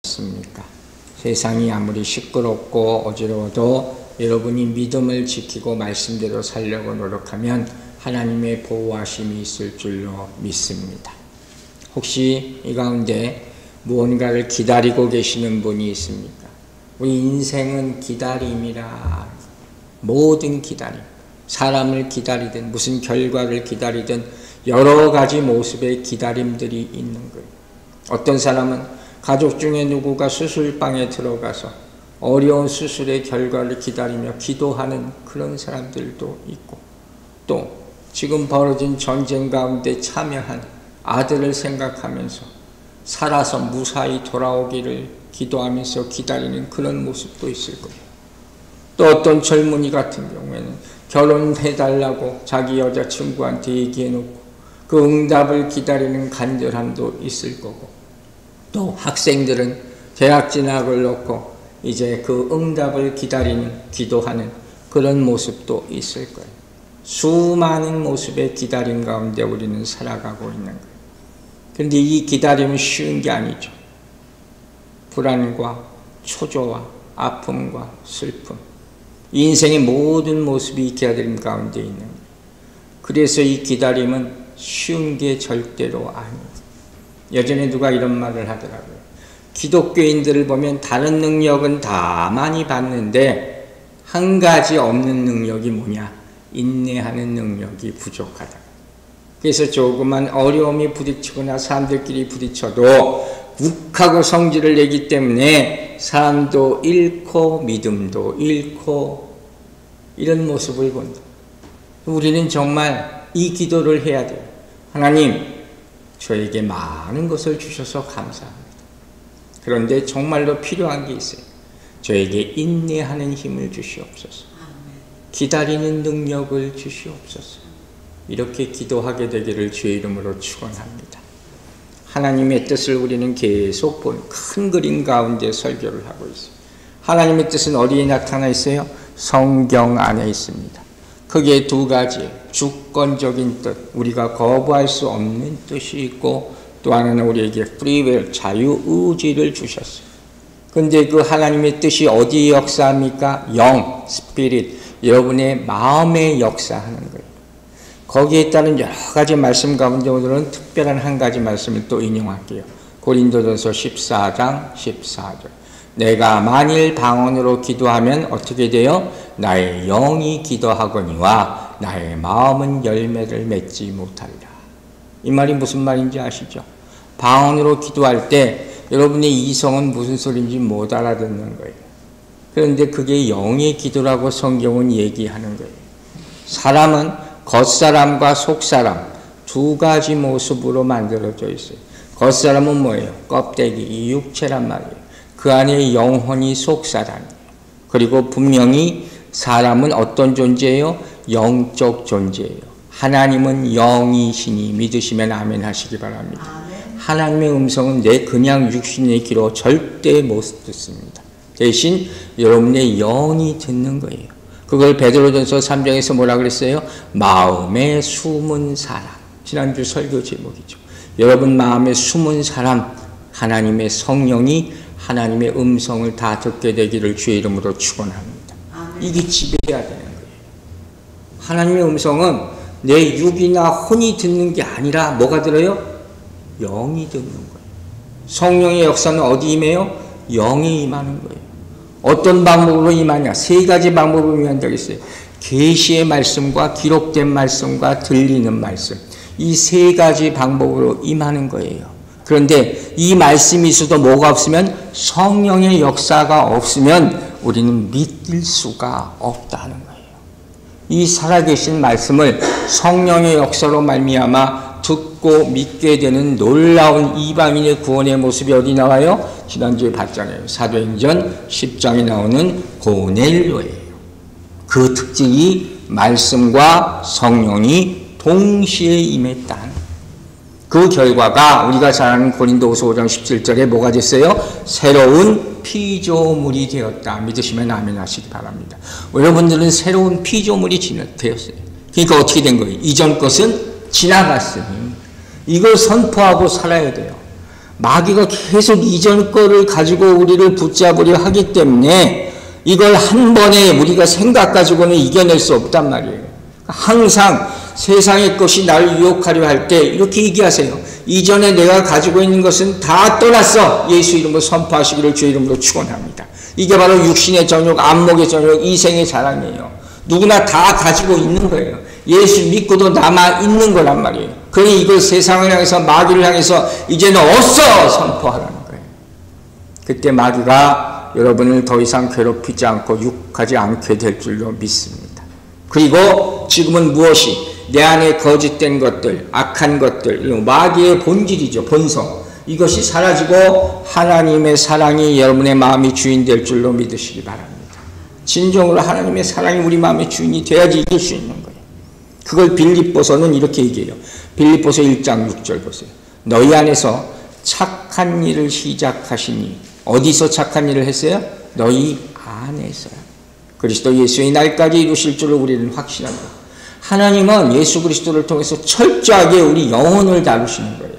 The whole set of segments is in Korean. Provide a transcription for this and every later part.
습니까? 세상이 아무리 시끄럽고 어지러워도 여러분이 믿음을 지키고 말씀대로 살려고 노력하면 하나님의 보호하심이 있을 줄로 믿습니다. 혹시 이 가운데 무언가를 기다리고 계시는 분이 있습니까? 우리 인생은 기다림이라. 모든 기다림, 사람을 기다리든 무슨 결과를 기다리든 여러 가지 모습의 기다림들이 있는 거예요. 어떤 사람은 가족 중에 누구가 수술방에 들어가서 어려운 수술의 결과를 기다리며 기도하는 그런 사람들도 있고, 또 지금 벌어진 전쟁 가운데 참여한 아들을 생각하면서 살아서 무사히 돌아오기를 기도하면서 기다리는 그런 모습도 있을 거예요. 또 어떤 젊은이 같은 경우에는 결혼해달라고 자기 여자친구한테 얘기해놓고 그 응답을 기다리는 간절함도 있을 거고, 또 학생들은 대학 진학을 놓고 이제 그 응답을 기다리는, 기도하는 그런 모습도 있을 거예요. 수많은 모습의 기다림 가운데 우리는 살아가고 있는 거예요. 그런데 이 기다림은 쉬운 게 아니죠. 불안과 초조와 아픔과 슬픔, 인생의 모든 모습이 이 기다림 가운데 있는 거예요. 그래서 이 기다림은 쉬운 게 절대로 아니에요. 예전에 누가 이런 말을 하더라고요. 기독교인들을 보면 다른 능력은 다 많이 봤는데 한 가지 없는 능력이 뭐냐? 인내하는 능력이 부족하다. 그래서 조그만 어려움이 부딪히거나 사람들끼리 부딪혀도 욱하고 성질을 내기 때문에 사람도 잃고 믿음도 잃고 이런 모습을 본다. 우리는 정말 이 기도를 해야 돼요. 하나님, 저에게 많은 것을 주셔서 감사합니다. 그런데 정말로 필요한 게 있어요. 저에게 인내하는 힘을 주시옵소서. 기다리는 능력을 주시옵소서. 이렇게 기도하게 되기를 주의 이름으로 축원합니다. 하나님의 뜻을 우리는 계속 본 큰 그림 가운데 설교를 하고 있어요. 하나님의 뜻은 어디에 나타나 있어요? 성경 안에 있습니다. 크게 두 가지, 주권적인 뜻, 우리가 거부할 수 없는 뜻이 있고, 또 하나는 우리에게 프리윌, 자유의지를 주셨어요. 근데 그 하나님의 뜻이 어디에 역사합니까? 영, 스피릿, 여러분의 마음에 역사하는 거예요. 거기에 따른 여러 가지 말씀 가운데 오늘은 특별한 한 가지 말씀을 또 인용할게요. 고린도전서 14장 14절. 내가 만일 방언으로 기도하면 어떻게 돼요? 나의 영이 기도하거니와 나의 마음은 열매를 맺지 못하리라. 이 말이 무슨 말인지 아시죠? 방언으로 기도할 때 여러분의 이성은 무슨 소리인지 못 알아듣는 거예요. 그런데 그게 영의 기도라고 성경은 얘기하는 거예요. 사람은 겉사람과 속사람 두 가지 모습으로 만들어져 있어요. 겉사람은 뭐예요? 껍데기, 이 육체란 말이에요. 그 안에 영혼이 속사람이에요. 그리고 분명히 사람은 어떤 존재예요? 영적 존재예요. 하나님은 영이시니 믿으시면 아멘 하시기 바랍니다. 하나님의 음성은 내 그냥 육신의 귀로 절대 못 듣습니다. 대신 여러분의 영이 듣는 거예요. 그걸 베드로전서 3장에서 뭐라 그랬어요? 마음에 숨은 사람. 지난주 설교 제목이죠. 여러분 마음에 숨은 사람, 하나님의 성령이 하나님의 음성을 다 듣게 되기를 주의 이름으로 축원합니다. 이게 지배해야 되는 거예요. 하나님의 음성은 내 육이나 혼이 듣는 게 아니라 뭐가 들어요? 영이 듣는 거예요. 성령의 역사는 어디 임해요? 영에 임하는 거예요. 어떤 방법으로 임하냐? 세 가지 방법으로 임한다고 했어요. 계시의 말씀과 기록된 말씀과 들리는 말씀. 이 세 가지 방법으로 임하는 거예요. 그런데 이 말씀이 있어도 뭐가 없으면, 성령의 역사가 없으면 우리는 믿을 수가 없다는 거예요. 이 살아계신 말씀을 성령의 역사로 말미암아 듣고 믿게 되는 놀라운 이방인의 구원의 모습이 어디 나와요? 지난주에 봤잖아요. 사도행전 10장에 나오는 고넬료예요. 그 특징이 말씀과 성령이 동시에 임했다. 그 결과가 우리가 잘 아는 고린도후서 5장 17절에 뭐가 됐어요? 새로운 피조물이 되었다. 믿으시면 아멘 하시기 바랍니다. 여러분들은 새로운 피조물이 되었어요. 그러니까 어떻게 된 거예요? 이전 것은 지나갔으니 이걸 선포하고 살아야 돼요. 마귀가 계속 이전 거를 가지고 우리를 붙잡으려 하기 때문에 이걸 한 번에 우리가 생각 가지고는 이겨낼 수 없단 말이에요. 항상 세상의 것이 나를 유혹하려 할 때 이렇게 얘기하세요. 이전에 내가 가지고 있는 것은 다 떠났어. 예수 이름으로 선포하시기를 주의 이름으로 축원합니다. 이게 바로 육신의 전욕, 안목의 전욕, 이생의 자랑이에요. 누구나 다 가지고 있는 거예요. 예수 믿고도 남아 있는 거란 말이에요. 그러니 이걸 세상을 향해서, 마귀를 향해서 이제는 어서 선포하라는 거예요. 그때 마귀가 여러분을 더 이상 괴롭히지 않고 유혹하지 않게 될 줄로 믿습니다. 그리고 지금은 무엇이 내 안에 거짓된 것들, 악한 것들, 마귀의 본질이죠. 본성. 이것이 사라지고 하나님의 사랑이 여러분의 마음이 주인 될 줄로 믿으시기 바랍니다. 진정으로 하나님의 사랑이 우리 마음의 주인이 돼야지 이길 수 있는 거예요. 그걸 빌립보서는 이렇게 얘기해요. 빌립보서 1장 6절 보세요. 너희 안에서 착한 일을 시작하시니, 어디서 착한 일을 했어요? 너희 안에서요. 그리스도 예수의 날까지 이루실 줄을 우리는 확신합니다. 하나님은 예수 그리스도를 통해서 철저하게 우리 영혼을 다루시는 거예요.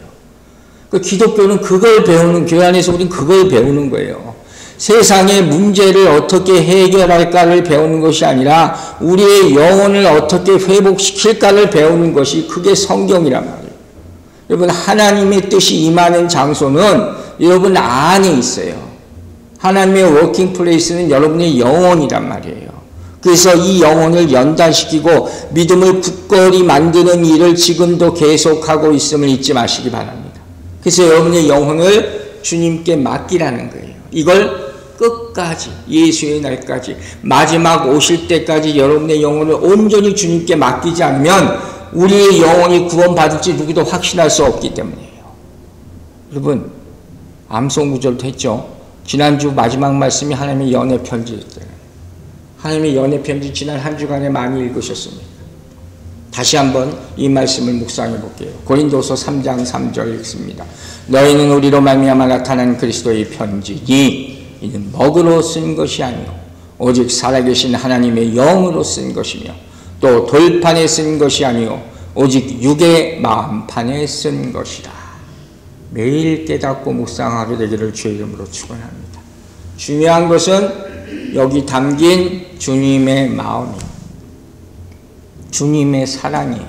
그 기독교는 그걸 배우는, 교회 안에서 우리는 그걸 배우는 거예요. 세상의 문제를 어떻게 해결할까를 배우는 것이 아니라 우리의 영혼을 어떻게 회복시킬까를 배우는 것이, 그게 성경이란 말이에요. 여러분, 하나님의 뜻이 임하는 장소는 여러분 안에 있어요. 하나님의 워킹 플레이스는 여러분의 영혼이란 말이에요. 그래서 이 영혼을 연단시키고 믿음을 굳건히 만드는 일을 지금도 계속하고 있음을 잊지 마시기 바랍니다. 그래서 여러분의 영혼을 주님께 맡기라는 거예요. 이걸 끝까지, 예수의 날까지, 마지막 오실 때까지 여러분의 영혼을 온전히 주님께 맡기지 않으면 우리의 영혼이 구원받을지 누구도 확신할 수 없기 때문이에요. 여러분, 암송구절도 했죠. 지난주 마지막 말씀이 하나님의 연애 편지였잖아요. 하나님의 연애 편지 지난 한 주간에 많이 읽으셨습니다. 다시 한번 이 말씀을 묵상해 볼게요. 고린도서 3장 3절 읽습니다. 너희는 우리로 말미암아 나타난 그리스도의 편지니 이는 먹으로 쓴 것이 아니요 오직 살아계신 하나님의 영으로 쓴 것이며 또 돌판에 쓴 것이 아니요 오직 육의 마음판에 쓴 것이라. 매일 깨닫고 묵상하게 되기를 주의 이름으로 축원합니다. 중요한 것은 여기 담긴 주님의 마음이, 주님의 사랑이.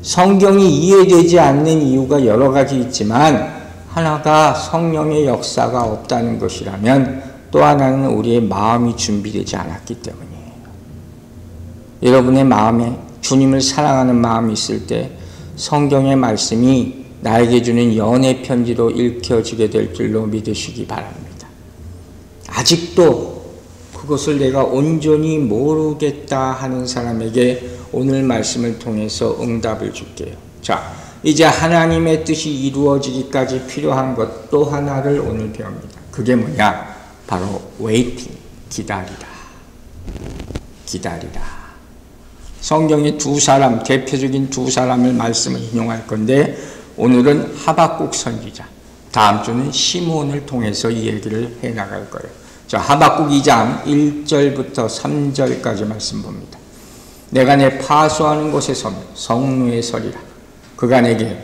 성경이 이해되지 않는 이유가 여러 가지 있지만 하나가 성령의 역사가 없다는 것이라면 또 하나는 우리의 마음이 준비되지 않았기 때문이에요. 여러분의 마음에 주님을 사랑하는 마음이 있을 때 성경의 말씀이 나에게 주는 연애 편지로 읽혀지게 될 줄로 믿으시기 바랍니다. 아직도 그것을 내가 온전히 모르겠다 하는 사람에게 오늘 말씀을 통해서 응답을 줄게요. 자, 이제 하나님의 뜻이 이루어지기까지 필요한 것 또 하나를 오늘 배웁니다. 그게 뭐냐? 바로 waiting, 기다리라. 기다리라. 성경의 두 사람, 대표적인 두 사람을 말씀을 인용할 건데 오늘은 하박국 선지자, 다음 주는 시몬을 통해서 이 얘기를 해나갈 거예요. 자, 하박국 2장 1절부터 3절까지 말씀 봅니다. 내가 내 파수하는 곳에 서면 성루에 서리라. 그가 내게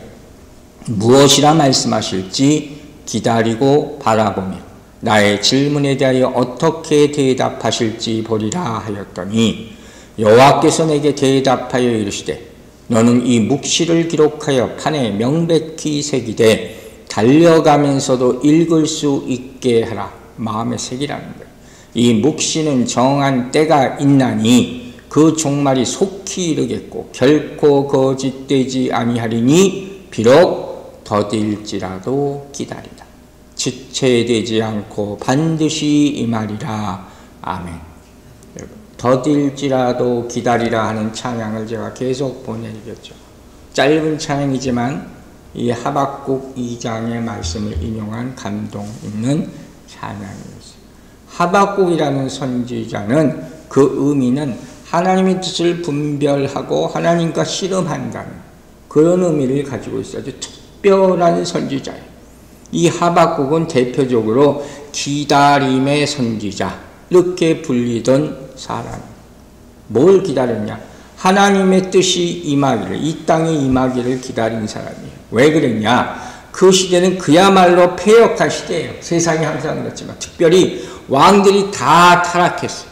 무엇이라 말씀하실지 기다리고 바라보며 나의 질문에 대하여 어떻게 대답하실지 보리라 하였더니 여호와께서 내게 대답하여 이르시되 너는 이 묵시를 기록하여 판에 명백히 새기되 달려가면서도 읽을 수 있게 하라. 마음에 새기라는 거예요. 이 묵시는 정한 때가 있나니 그 종말이 속히 이르겠고 결코 거짓되지 아니하리니 비록 더딜지라도 기다리라. 지체되지 않고 반드시 임하리라. 아멘. 더딜지라도 기다리라 하는 찬양을 제가 계속 보내드렸죠. 짧은 찬양이지만 이 하박국 2장의 말씀을 인용한 감동 있는 찬양이었어요. 하박국이라는 선지자는 그 의미는 하나님의 뜻을 분별하고 하나님과 씨름한다는 그런 의미를 가지고 있어요. 아주 특별한 선지자예요. 이 하박국은 대표적으로 기다림의 선지자 이렇게 불리던 사람. 뭘 기다렸냐? 하나님의 뜻이 임하기를, 이 땅에 임하기를 기다린 사람이에요. 왜 그랬냐? 그 시대는 그야말로 패역한 시대예요. 세상이 항상 그렇지만 특별히 왕들이 다 타락했어요.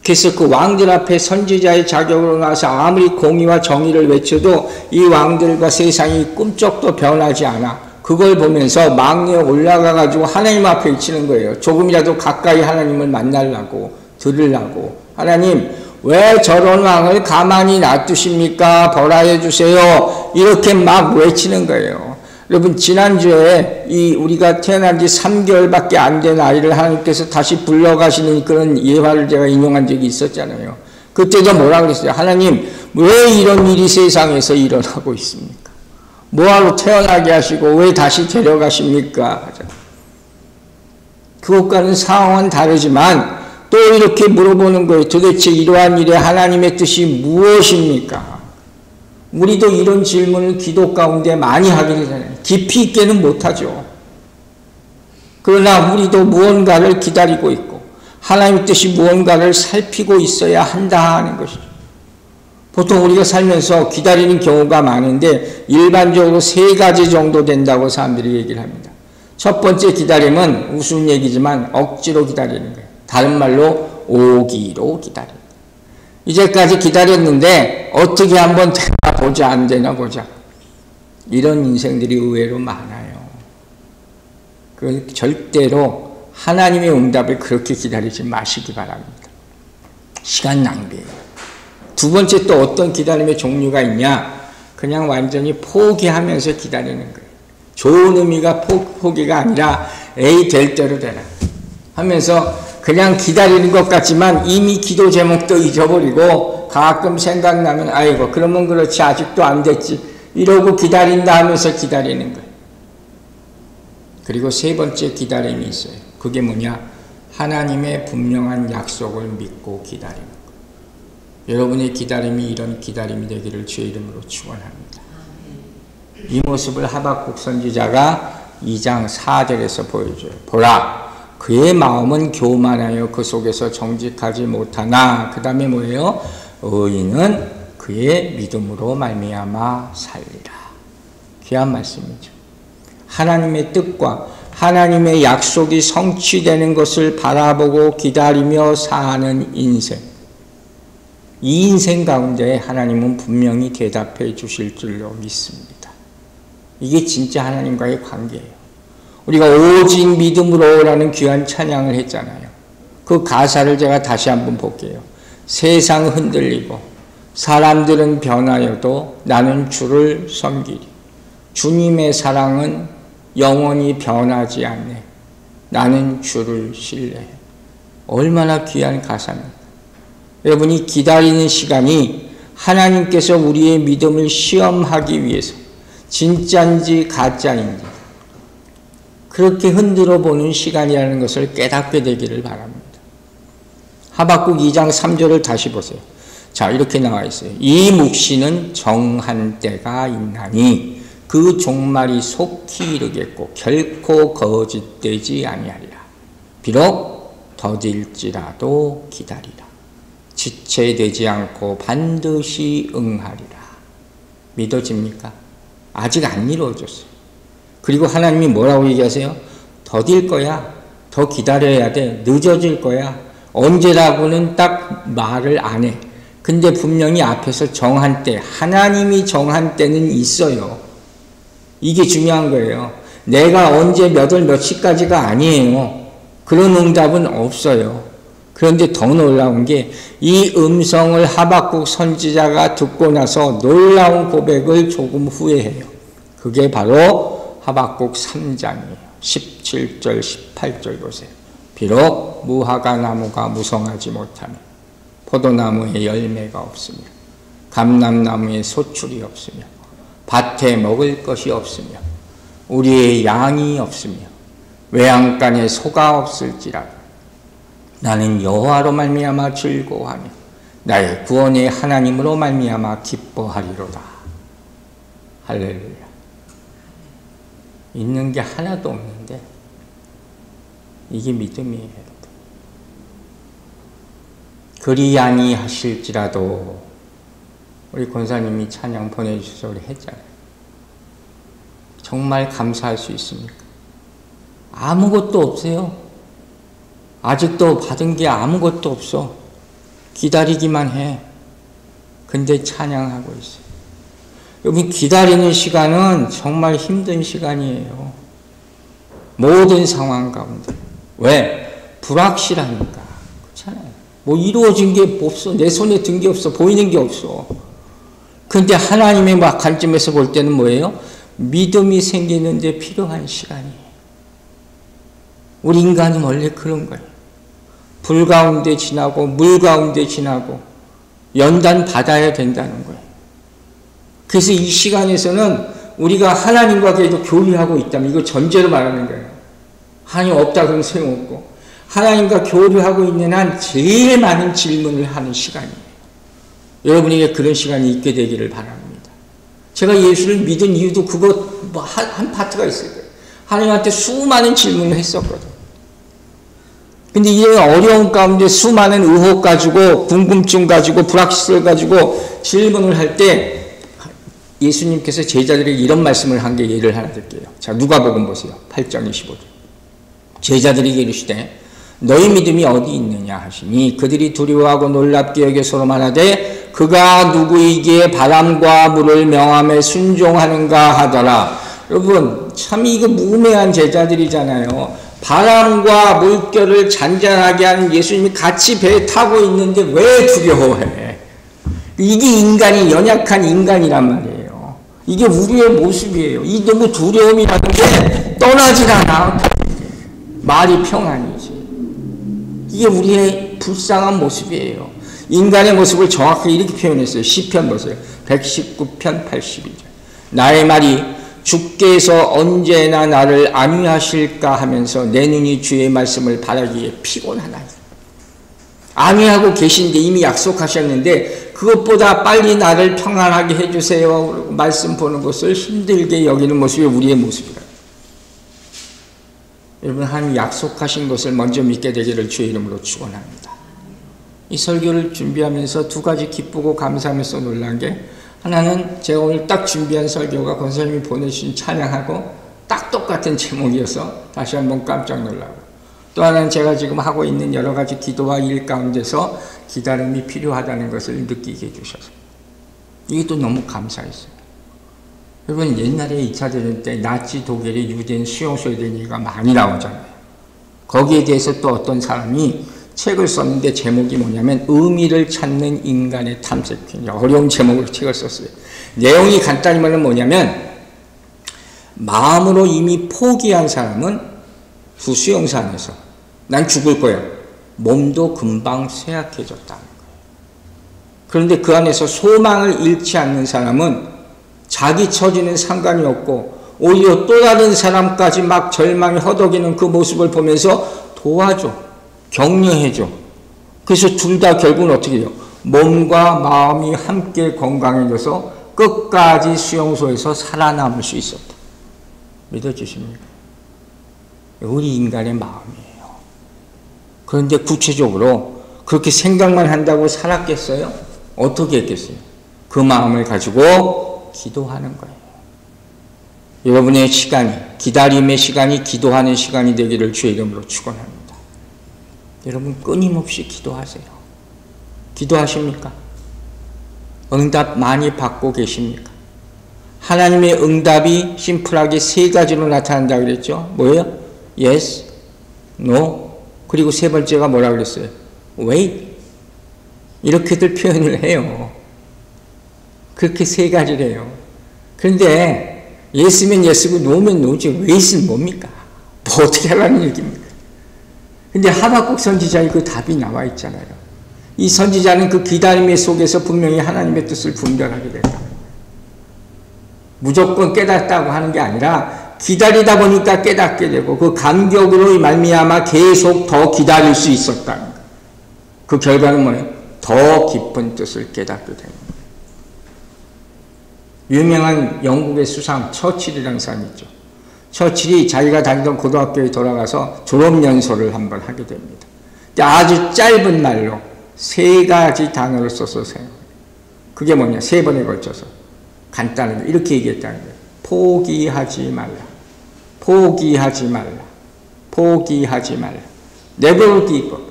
그래서 그 왕들 앞에 선지자의 자격으로 나와서 아무리 공의와 정의를 외쳐도 이 왕들과 세상이 꿈쩍도 변하지 않아. 그걸 보면서 망리에 올라가가지고 하나님 앞에 외치는 거예요. 조금이라도 가까이 하나님을 만나려고, 들으려고. 하나님, 왜 저런 왕을 가만히 놔두십니까? 벌하여 주세요. 이렇게 막 외치는 거예요. 여러분, 지난주에 우리가 태어난 지 3개월밖에 안 된 아이를 하나님께서 다시 불러가시는 그런 예화를 제가 인용한 적이 있었잖아요. 그때도 뭐라 그랬어요? 하나님, 왜 이런 일이 세상에서 일어나고 있습니까? 뭐하러 태어나게 하시고 왜 다시 데려가십니까? 그것과는 상황은 다르지만 또 이렇게 물어보는 거예요. 도대체 이러한 일에 하나님의 뜻이 무엇입니까? 우리도 이런 질문을 기도 가운데 많이 하게 되잖아요. 깊이 있게는 못하죠. 그러나 우리도 무언가를 기다리고 있고 하나님의 뜻이 무언가를 살피고 있어야 한다 하는 것이죠. 보통 우리가 살면서 기다리는 경우가 많은데 일반적으로 3가지 정도 된다고 사람들이 얘기를 합니다. 첫 번째 기다림은 우스운 얘기지만 억지로 기다리는 거예요. 다른 말로 오기로 기다린다. 이제까지 기다렸는데 어떻게 한번 되나 보자, 안 되나 보자. 이런 인생들이 의외로 많아요. 절대로 하나님의 응답을 그렇게 기다리지 마시기 바랍니다. 시간 낭비예요. 두 번째 또 어떤 기다림의 종류가 있냐? 그냥 완전히 포기하면서 기다리는 거예요. 좋은 의미가 포기가 아니라 에이 될 대로 되라 하면서 그냥 기다리는 것 같지만 이미 기도 제목도 잊어버리고 가끔 생각나면 아이고 그러면 그렇지 아직도 안 됐지 이러고 기다린다 하면서 기다리는 거예요. 그리고 세 번째 기다림이 있어요. 그게 뭐냐? 하나님의 분명한 약속을 믿고 기다리는 거예요. 여러분의 기다림이 이런 기다림이 되기를 주의 이름으로 축원합니다. 이 모습을 하박국 선지자가 2장 4절에서 보여줘요. 보라, 그의 마음은 교만하여 그 속에서 정직하지 못하나. 그 다음에 뭐예요? 의인은 그의 믿음으로 말미암아 살리라. 귀한 말씀이죠. 하나님의 뜻과 하나님의 약속이 성취되는 것을 바라보고 기다리며 사는 인생. 이 인생 가운데 하나님은 분명히 대답해 주실 줄로 믿습니다. 이게 진짜 하나님과의 관계예요. 우리가 오직 믿음으로라는 귀한 찬양을 했잖아요. 그 가사를 제가 다시 한번 볼게요. 세상 흔들리고 사람들은 변하여도 나는 주를 섬기리. 주님의 사랑은 영원히 변하지 않네. 나는 주를 신뢰해. 얼마나 귀한 가사입니까? 여러분이 기다리는 시간이 하나님께서 우리의 믿음을 시험하기 위해서 진짜인지 가짜인지 그렇게 흔들어 보는 시간이라는 것을 깨닫게 되기를 바랍니다. 하박국 2장 3절을 다시 보세요. 자, 이렇게 나와 있어요. 이 묵시는 정한 때가 있나니 그 종말이 속히 이르겠고 결코 거짓되지 아니하리라. 비록 더딜지라도 기다리라. 지체되지 않고 반드시 응하리라. 믿어집니까? 아직 안 이루어졌어요. 그리고 하나님이 뭐라고 얘기하세요? 더딜 거야. 더 기다려야 돼. 늦어질 거야. 언제라고는 딱 말을 안 해. 근데 분명히 앞에서 정한 때, 하나님이 정한 때는 있어요. 이게 중요한 거예요. 내가 언제 몇 월 며칠까지가 아니에요. 그런 응답은 없어요. 그런데 더 놀라운 게 이 음성을 하박국 선지자가 듣고 나서 놀라운 고백을 조금 후에 해요. 그게 바로 하박국 3장이에요. 17절, 18절 보세요. 비록 무화과 나무가 무성하지 못하며 포도나무에 열매가 없으며 감람나무에 소출이 없으며 밭에 먹을 것이 없으며 우리의 양이 없으며 외양간에 소가 없을지라도 나는 여호와로 말미암아 즐거워하며 나의 구원의 하나님으로 말미암아 기뻐하리로다. 할렐루야. 있는 게 하나도 없는데 이게 믿음이에요. 그리 아니하실지라도 우리 권사님이 찬양 보내주셔서 우리 했잖아요. 정말 감사할 수 있습니까? 아무것도 없어요. 아직도 받은 게 아무것도 없어. 기다리기만 해. 근데 찬양하고 있어요. 여러분, 기다리는 시간은 정말 힘든 시간이에요. 모든 상황 가운데. 왜? 불확실하니까. 그렇잖아요. 뭐 이루어진 게 없어. 내 손에 든 게 없어. 보이는 게 없어. 근데 하나님의 막 관점에서 볼 때는 뭐예요? 믿음이 생기는데 필요한 시간이에요. 우리 인간은 원래 그런 거예요. 불 가운데 지나고 물 가운데 지나고 연단 받아야 된다는 거예요. 그래서 이 시간에서는 우리가 하나님과 계속 교류하고 있다면, 이거 전제로 말하는 거예요. 하나님 없다 그러면 소용없고, 하나님과 교류하고 있는 한 제일 많은 질문을 하는 시간이에요. 여러분에게 그런 시간이 있게 되기를 바랍니다. 제가 예수를 믿은 이유도 그것 한 파트가 있을 거예요. 하나님한테 수많은 질문을 했었거든요. 근데 이런 어려운 가운데 수많은 의혹 가지고, 궁금증 가지고, 불확실 가지고 질문을 할 때 예수님께서 제자들에게 이런 말씀을 한 게 예를 하나 들게요. 자, 누가복음 보세요. 8장 25절. 제자들에게 이르시되 너희 믿음이 어디 있느냐 하시니 그들이 두려워하고 놀랍게 여겨 서로 말하되 그가 누구이기에 바람과 물을 명함에 순종하는가 하더라. 여러분, 참 이거 무매한 제자들이잖아요. 바람과 물결을 잔잔하게 하는 예수님이 같이 배에 타고 있는데 왜 두려워해? 이게 인간이, 연약한 인간이란 말이에요. 이게 우리의 모습이에요. 이 너무 두려움이라는 게 떠나질 않아. 말이 평안이지. 이게 우리의 불쌍한 모습이에요. 인간의 모습을 정확하게 이렇게 표현했어요. 시편 보세요. 119편 82절. 나의 말이 주께서 언제나 나를 안위하실까 하면서 내 눈이 주의 말씀을 바라기에 피곤하나니. 안위하고 계신데 이미 약속하셨는데 그것보다 빨리 나를 평안하게 해주세요. 말씀 보는 것을 힘들게 여기는 모습이 우리의 모습이라. 여러분, 하나님 약속하신 것을 먼저 믿게 되기를 주의 이름으로 축원합니다. 이 설교를 준비하면서 두 가지 기쁘고 감사하면서 놀란 게, 하나는 제가 오늘 딱 준비한 설교가 권사님이 보내주신 찬양하고 딱 똑같은 제목이어서 다시 한번 깜짝 놀라고, 또 하나는 제가 지금 하고 있는 여러 가지 기도와 일 가운데서 기다림이 필요하다는 것을 느끼게 해주셔서 이게 또 너무 감사했어요. 여러분, 옛날에 2차 대전 때 나치 독일의 유대인 수용소에 대한 얘기가 많이 나오잖아요. 거기에 대해서 또 어떤 사람이 책을 썼는데 제목이 뭐냐면 의미를 찾는 인간의 탐색. 어려운 제목으로 책을 썼어요. 내용이 간단히 말하면 뭐냐면, 마음으로 이미 포기한 사람은 두 수용소 안에서 난 죽을 거야. 몸도 금방 쇠약해졌다는 거예요. 그런데 그 안에서 소망을 잃지 않는 사람은 자기 처지는 상관이 없고 오히려 또 다른 사람까지 막 절망이 허덕이는 그 모습을 보면서 도와줘, 격려해줘. 그래서 둘 다 결국은 어떻게 해요? 몸과 마음이 함께 건강해져서 끝까지 수용소에서 살아남을 수 있었다. 믿어주십니까? 우리 인간의 마음이에요. 그런데 구체적으로 그렇게 생각만 한다고 살았겠어요? 어떻게 했겠어요? 그 마음을 가지고 기도하는 거예요. 여러분의 시간이, 기다림의 시간이 기도하는 시간이 되기를 주의 이름으로 축원합니다. 여러분, 끊임없이 기도하세요. 기도하십니까? 응답 많이 받고 계십니까? 하나님의 응답이 심플하게 세 가지로 나타난다고 그랬죠. 뭐예요? Yes, No, 그리고 세 번째가 뭐라고 그랬어요? Wait. 이렇게들 표현을 해요. 그렇게 세 가지래요. 그런데 예스면 예스고 노면 노지 웨이스는 뭡니까? 뭐 어떻게 하라는 얘기입니까? 근데 하박국 선지자의 그 답이 나와 있잖아요. 이 선지자는 그 기다림의 속에서 분명히 하나님의 뜻을 분별하게 된다. 무조건 깨닫다고 하는 게 아니라 기다리다 보니까 깨닫게 되고 그 감격으로 말미암아 계속 더 기다릴 수 있었다는 거예요. 그 결과는 뭐예요? 더 깊은 뜻을 깨닫게 되는 거예요. 유명한 영국의 수상 처칠이라는 사람이 있죠. 처칠이 자기가 다니던 고등학교에 돌아가서 졸업연설을 한번 하게 됩니다. 근데 아주 짧은 말로 세 가지 단어를 써서 사용해요. 그게 뭐냐? 세 번에 걸쳐서 간단하게 이렇게 얘기했다는 거예요. 포기하지 말라. 포기하지 말라. 포기하지 말라. Never give up.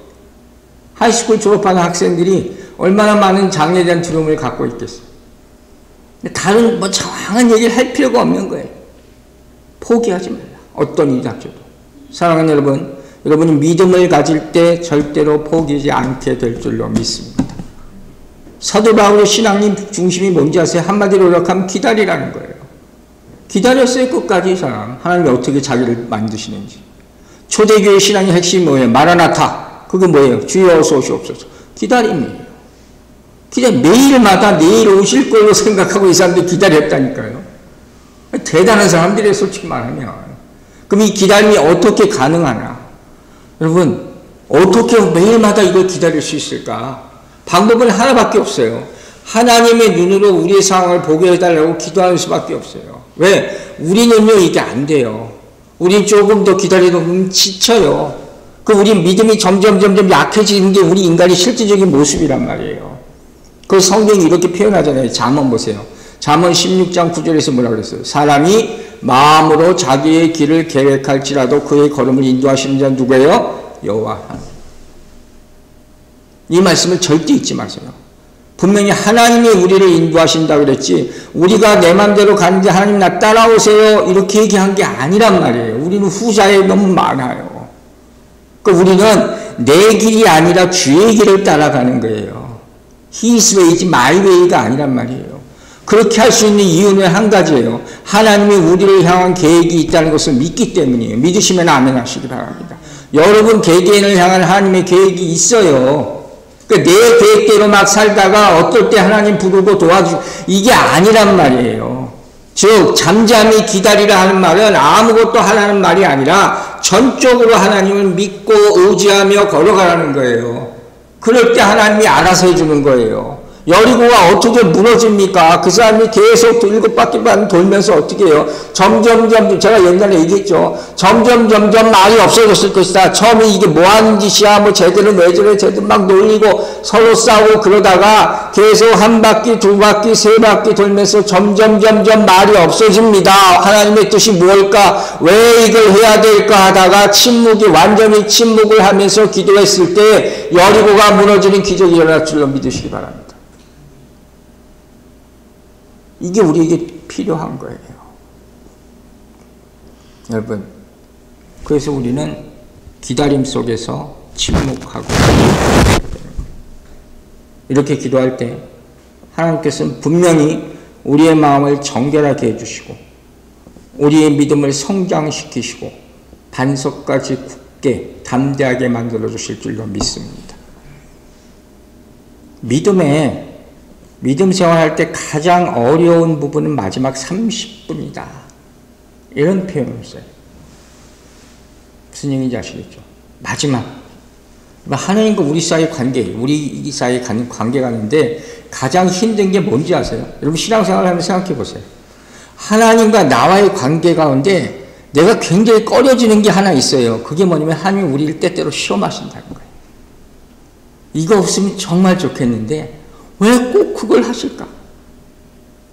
하이스쿨 졸업하는 학생들이 얼마나 많은 장래에 대한 두려움을 갖고 있겠어요. 다른 장황한 얘기를 할 필요가 없는 거예요. 포기하지 말라. 어떤 일이 닥쳐도. 사랑하는 여러분, 여러분이 믿음을 가질 때 절대로 포기하지 않게 될 줄로 믿습니다. 사도 바울의 신앙님 중심이 뭔지 아세요? 한마디로 요약하면 기다리라는 거예요. 기다렸어요. 끝까지 이 사람. 하나님이 어떻게 자기를 만드시는지. 초대교회 신앙의 핵심이 뭐예요? 마라나타. 그게 뭐예요? 주여 어서 오시옵소서. 기다림이에요. 매일마다 내일 오실 걸로 생각하고 이 사람들이 기다렸다니까요. 대단한 사람들이에요, 솔직히 말하면. 그럼 이 기다림이 어떻게 가능하냐? 여러분, 어떻게 매일마다 이걸 기다릴 수 있을까? 방법은 하나밖에 없어요. 하나님의 눈으로 우리의 상황을 보게 해달라고 기도하는 수밖에 없어요. 왜? 우리는요, 이게 안 돼요. 우린 조금 더 기다리다 보면 지쳐요. 우리 믿음이 점점 약해지는 게 우리 인간의 실질적인 모습이란 말이에요. 그 성경이 이렇게 표현하잖아요. 잠언 보세요. 잠언 16장 9절에서 뭐라고 그랬어요? 사람이 마음으로 자기의 길을 계획할지라도 그의 걸음을 인도하시는 자는 누구예요? 여호와 하나님. 이 말씀을 절대 잊지 마세요. 분명히 하나님이 우리를 인도하신다고 그랬지 우리가 내 맘대로 가는데 하나님 나 따라오세요 이렇게 얘기한 게 아니란 말이에요. 우리는 후자에 너무 많아요. 우리는 내 길이 아니라 주의 길을 따라가는 거예요. His way이지 my way가 아니란 말이에요. 그렇게 할 수 있는 이유는 한 가지예요. 하나님이 우리를 향한 계획이 있다는 것을 믿기 때문이에요. 믿으시면 아멘 하시기 바랍니다. 여러분 개개인을 향한 하나님의 계획이 있어요. 내 계획대로 막 살다가 어떨 때 하나님 부르고 도와주고 이게 아니란 말이에요. 즉 잠잠히 기다리라 하는 말은 아무것도 하라는 말이 아니라 전적으로 하나님을 믿고 의지하며 걸어가라는 거예요. 그럴 때 하나님이 알아서 해주는 거예요. 여리고가 어떻게 무너집니까? 그 사람이 계속 7바퀴만 돌면서 어떻게 해요? 점점 제가 옛날에 얘기했죠. 점점 말이 없어졌을 것이다. 처음에 이게 뭐 하는 짓이야? 제대로 내절에 제대로 막 놀리고 서로 싸우고 그러다가 계속 한 바퀴, 두 바퀴, 세 바퀴 돌면서 점점 말이 없어집니다. 하나님의 뜻이 뭘까? 왜 이걸 해야 될까 하다가 완전히 침묵을 하면서 기도했을 때 여리고가 무너지는 기적이 일어날 줄로 믿으시기 바랍니다. 이게 우리에게 필요한 거예요. 여러분, 그래서 우리는 기다림 속에서 침묵하고 이렇게 기도할 때 하나님께서는 분명히 우리의 마음을 정결하게 해주시고 우리의 믿음을 성장시키시고 반석까지 굳게 담대하게 만들어 주실 줄로 믿습니다. 믿음 생활할 때 가장 어려운 부분은 마지막 30분이다. 이런 표현을 써요. 무슨 얘기인지 아시겠죠? 마지막. 하나님과 우리 사이의 관계, 우리 사이의 관계가 있는데 가장 힘든 게 뭔지 아세요? 여러분 신앙생활을 하면 생각해 보세요. 하나님과 나와의 관계 가운데 내가 굉장히 꺼려지는 게 하나 있어요. 그게 뭐냐면 하나님이 우리를 때때로 시험하신다는 거예요. 이거 없으면 정말 좋겠는데 왜 꼭 그걸 하실까?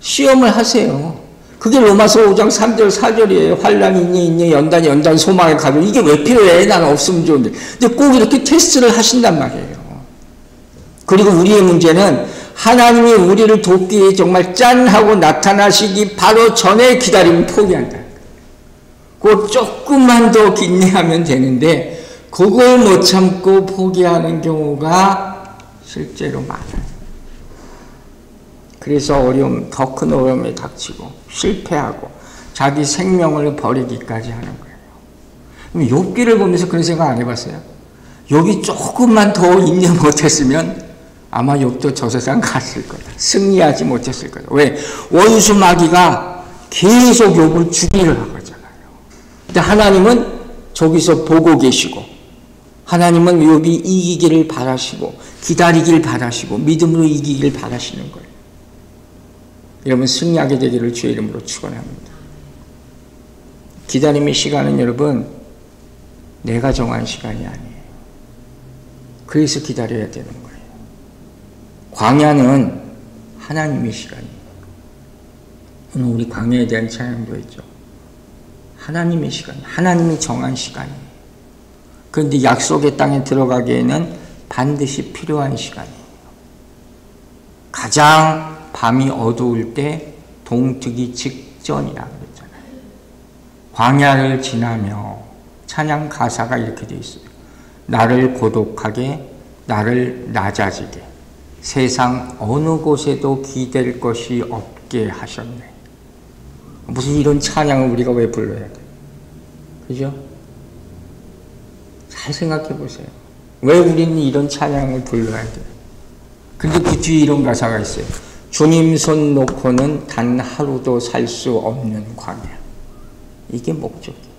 시험을 하세요. 그게 로마서 5장 3절 4절이에요. 환난이 있니 연단 소망의 가족. 이게 왜 필요해? 나는 없으면 좋은데. 근데 꼭 이렇게 테스트를 하신단 말이에요. 그리고 우리의 문제는 하나님이 우리를 돕기 위해 정말 짠 하고 나타나시기 바로 전에 기다리면 포기한다. 그 조금만 더 인내하면 되는데 그걸 못 참고 포기하는 경우가 실제로 많아요. 그래서 더 큰 어려움에 닥치고 실패하고 자기 생명을 버리기까지 하는 거예요. 그럼 욥기를 보면서 그런 생각 안 해봤어요? 욥이 조금만 더 인내 못했으면 아마 욥도 저 세상 갔을 거다. 승리하지 못했을 거다. 왜? 원수 마귀가 계속 욥을 죽이려 하잖아요. 근데 하나님은 저기서 보고 계시고 하나님은 욥이 이기기를 바라시고 기다리길 바라시고 믿음으로 이기길 바라시는 거예요. 여러분 승리하게 되기를 주의 이름으로 축원합니다. 기다림의 시간은 여러분 내가 정한 시간이 아니에요. 그래서 기다려야 되는 거예요. 광야는 하나님의 시간이에요. 오늘 우리 광야에 대한 찬양도 했죠. 하나님의 시간, 하나님이 정한 시간이에요. 그런데 약속의 땅에 들어가기에는 반드시 필요한 시간이에요. 가장 밤이 어두울 때 동트기 직전이라고 그랬잖아요. 광야를 지나며 찬양 가사가 이렇게 되어 있어요. 나를 고독하게, 나를 낮아지게, 세상 어느 곳에도 기댈 것이 없게 하셨네. 무슨 이런 찬양을 우리가 왜 불러야 돼? 그죠? 잘 생각해 보세요. 왜 우리는 이런 찬양을 불러야 돼요? 근데 그 뒤에 이런 가사가 있어요. 주님 손 놓고는 단 하루도 살 수 없는 광야. 이게 목적이에요.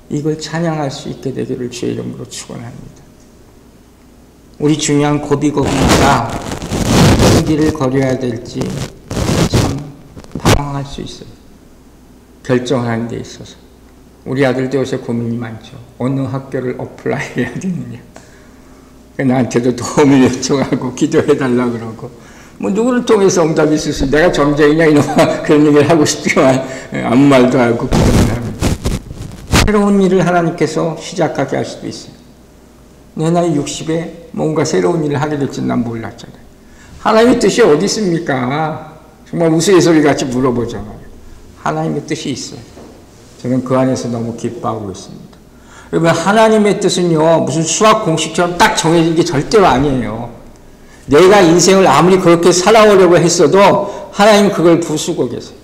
이걸 찬양할 수 있게 되기를 주의 이름으로 축원합니다. 우리 중요한 고비고비마다 어떤 길을 걸어야 될지 참 방황할 수 있어요. 결정하는 데 있어서. 우리 아들도 요새 고민이 많죠. 어느 학교를 어플라이 해야 되느냐. 나한테도 도움을 요청하고 기도해달라 그러고 뭐 누구를 통해서 응답이 있을지 내가 정죄이냐 이놈아 그런 얘기를 하고 싶지만 아무 말도 하고 기도를 합니다. 새로운 일을 하나님께서 시작하게 할 수도 있어요. 내 나이 60에 뭔가 새로운 일을 하게 될지는 난 몰랐잖아요. 하나님의 뜻이 어디 있습니까? 정말 우스갯소리 같이 물어보잖아요. 하나님의 뜻이 있어요. 저는 그 안에서 너무 기뻐하고 있습니다. 여러분, 하나님의 뜻은요, 무슨 수학 공식처럼 딱 정해진 게 절대로 아니에요. 내가 인생을 아무리 그렇게 살아오려고 했어도 하나님 그걸 부수고 계세요.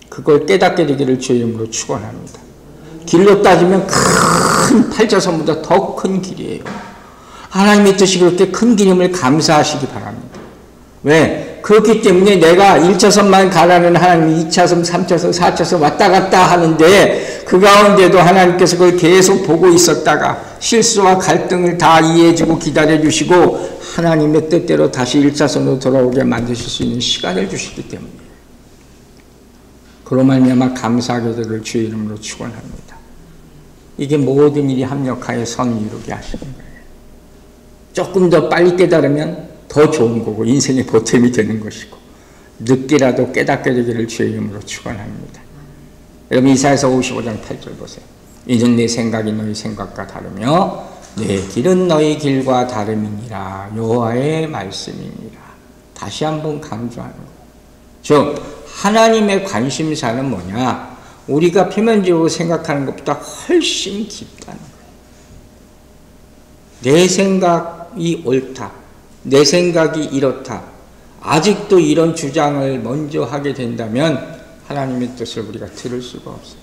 그걸 깨닫게 되기를 주의 이름으로 축원합니다. 길로 따지면 큰 팔자선보다 더 큰 길이에요. 하나님의 뜻이 그렇게 큰 길임을 감사하시기 바랍니다. 왜? 그렇기 때문에 내가 1차선만 가라는 하나님이 2차선, 3차선, 4차선 왔다 갔다 하는데 그 가운데도 하나님께서 그걸 계속 보고 있었다가 실수와 갈등을 다 이해해주고 기다려주시고 하나님의 뜻대로 다시 1차선으로 돌아오게 만드실 수 있는 시간을 주시기 때문에 그로 말미암아 감사하게 되기를 주의 이름으로 축원합니다. 이게 모든 일이 합력하여 선을 이루게 하시는 거예요. 조금 더 빨리 깨달으면 더 좋은 거고 인생의 보탬이 되는 것이고 늦게라도 깨닫게 되기를 주의 이름으로 축원합니다. 여러분 이사야서 55장 8절 보세요. 이는 내 생각이 너희 생각과 다르며 내 길은 너희 길과 다름이니라. 여호와의 말씀이니라. 다시 한번 강조하는 거예요. 즉 하나님의 관심사는 뭐냐? 우리가 표면적으로 생각하는 것보다 훨씬 깊다는 거예요. 내 생각이 옳다. 내 생각이 이렇다. 아직도 이런 주장을 먼저 하게 된다면 하나님의 뜻을 우리가 들을 수가 없어요.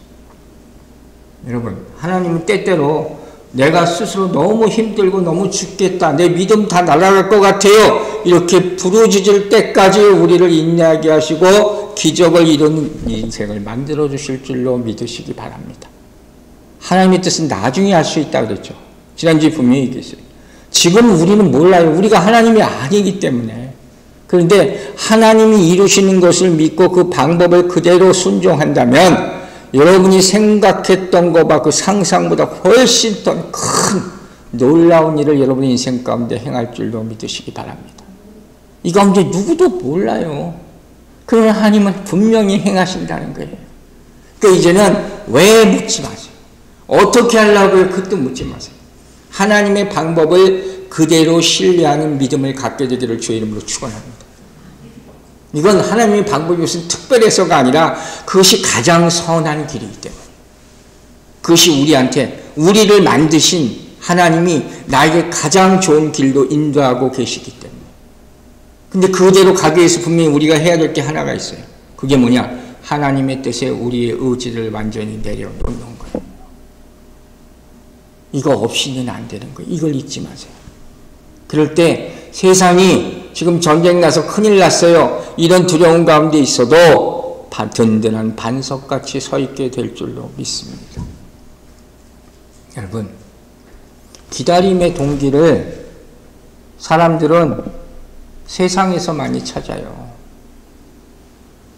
여러분, 하나님은 때때로 내가 스스로 너무 힘들고 너무 죽겠다. 내 믿음 다 날아갈 것 같아요. 이렇게 부르짖을 때까지 우리를 인내하게 하시고 기적을 이루는 인생을 만들어 주실 줄로 믿으시기 바랍니다. 하나님의 뜻은 나중에 할 수 있다고 그랬죠. 지난주에 분명히 얘기했어요. 지금 우리는 몰라요. 우리가 하나님이 아니기 때문에. 그런데 하나님이 이루시는 것을 믿고 그 방법을 그대로 순종한다면 여러분이 생각했던 것과 그 상상보다 훨씬 더 큰 놀라운 일을 여러분의 인생 가운데 행할 줄로 믿으시기 바랍니다. 이 가운데 누구도 몰라요. 그러나 하나님은 분명히 행하신다는 거예요. 그러니까 이제는 왜 묻지 마세요. 어떻게 하려고요? 그것도 묻지 마세요. 하나님의 방법을 그대로 신뢰하는 믿음을 갖게 되기를 주의 이름으로 축원합니다. 이건 하나님의 방법이 무슨 특별해서가 아니라 그것이 가장 선한 길이기 때문에 그것이 우리를 만드신 하나님이 나에게 가장 좋은 길로 인도하고 계시기 때문에 근데 그대로 가기 위해서 분명히 우리가 해야 될 게 하나가 있어요. 그게 뭐냐? 하나님의 뜻에 우리의 의지를 완전히 내려놓는 거예요. 이거 없이는 안 되는 거예요. 이걸 잊지 마세요. 그럴 때 세상이 지금 전쟁 나서 큰일 났어요. 이런 두려움 가운데 있어도 든든한 반석같이 서 있게 될 줄로 믿습니다. 여러분, 기다림의 동기를 사람들은 세상에서 많이 찾아요.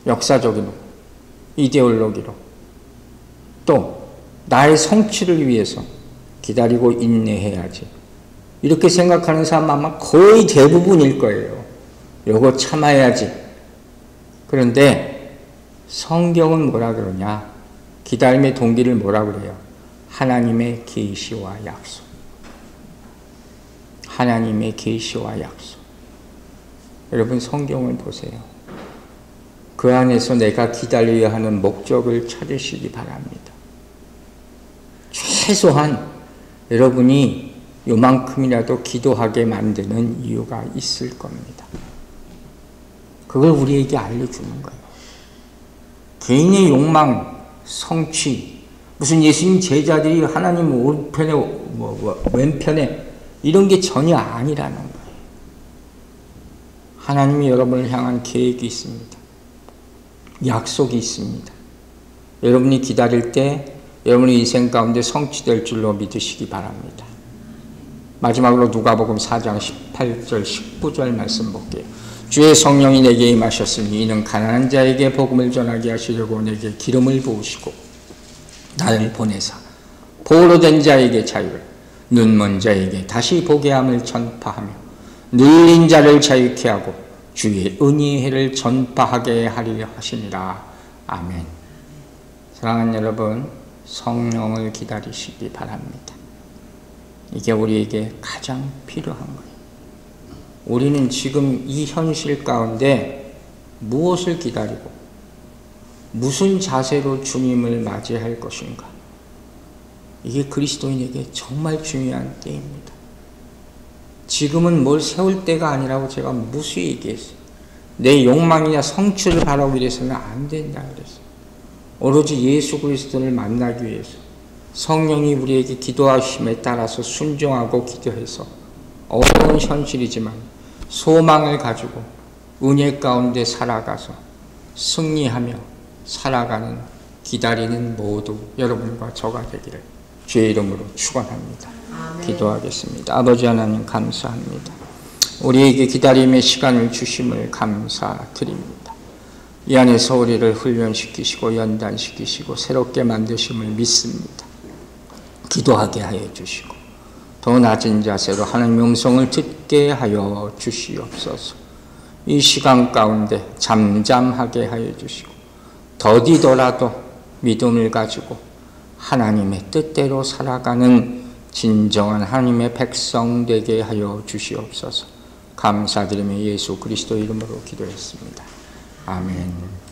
역사적으로, 이데올로기로. 또 나의 성취를 위해서 기다리고 인내해야지. 이렇게 생각하는 사람 아마 거의 대부분일 거예요. 요거 참아야지. 그런데 성경은 뭐라 그러냐? 기다림의 동기를 뭐라 그래요? 하나님의 계시와 약속. 하나님의 계시와 약속. 여러분 성경을 보세요. 그 안에서 내가 기다려야 하는 목적을 찾으시기 바랍니다. 최소한 여러분이 요만큼이라도 기도하게 만드는 이유가 있을 겁니다. 그걸 우리에게 알려주는 거예요. 개인의 욕망, 성취, 무슨 예수님 제자들이 하나님 오른편에 왼편에 이런 게 전혀 아니라는 거예요. 하나님이 여러분을 향한 계획이 있습니다. 약속이 있습니다. 여러분이 기다릴 때 여러분의 인생 가운데 성취될 줄로 믿으시기 바랍니다. 마지막으로 누가복음 4장 18절 19절 말씀 볼게요. 주의 성령이 내게 임하셨으니 이는 가난한 자에게 복음을 전하게 하시려고 내게 기름을 부으시고 나를 보내사 보호로 된 자에게 자유를, 눈먼 자에게 다시 보게 함을 전파하며 눌린 자를 자유케 하고 주의 은혜의 해를 전파하게 하리라 하시니라. 아멘. 사랑하는 여러분, 성령을 기다리시기 바랍니다. 이게 우리에게 가장 필요한 거예요. 우리는 지금 이 현실 가운데 무엇을 기다리고 무슨 자세로 주님을 맞이할 것인가? 이게 그리스도인에게 정말 중요한 때입니다. 지금은 뭘 세울 때가 아니라고 제가 무수히 얘기했어요. 내 욕망이나 성취를 바라기 위해서는 안 된다 그랬어요. 오로지 예수 그리스도를 만나기 위해서 성령이 우리에게 기도하심에 따라서 순종하고 기도해서 어려운 현실이지만 소망을 가지고 은혜 가운데 살아가서 승리하며 살아가는 기다리는 모두 여러분과 저가 되기를 주의 이름으로 축원합니다. 기도하겠습니다. 아버지 하나님 감사합니다. 우리에게 기다림의 시간을 주심을 감사드립니다. 이 안에서 우리를 훈련시키시고 연단시키시고 새롭게 만드심을 믿습니다. 기도하게 하여 주시고 더 낮은 자세로 하나님의 음성을 듣게 하여 주시옵소서. 이 시간 가운데 잠잠하게 하여 주시고 더디더라도 믿음을 가지고 하나님의 뜻대로 살아가는 진정한 하나님의 백성 되게 하여 주시옵소서. 감사드리며 예수 그리스도 이름으로 기도했습니다. 아멘.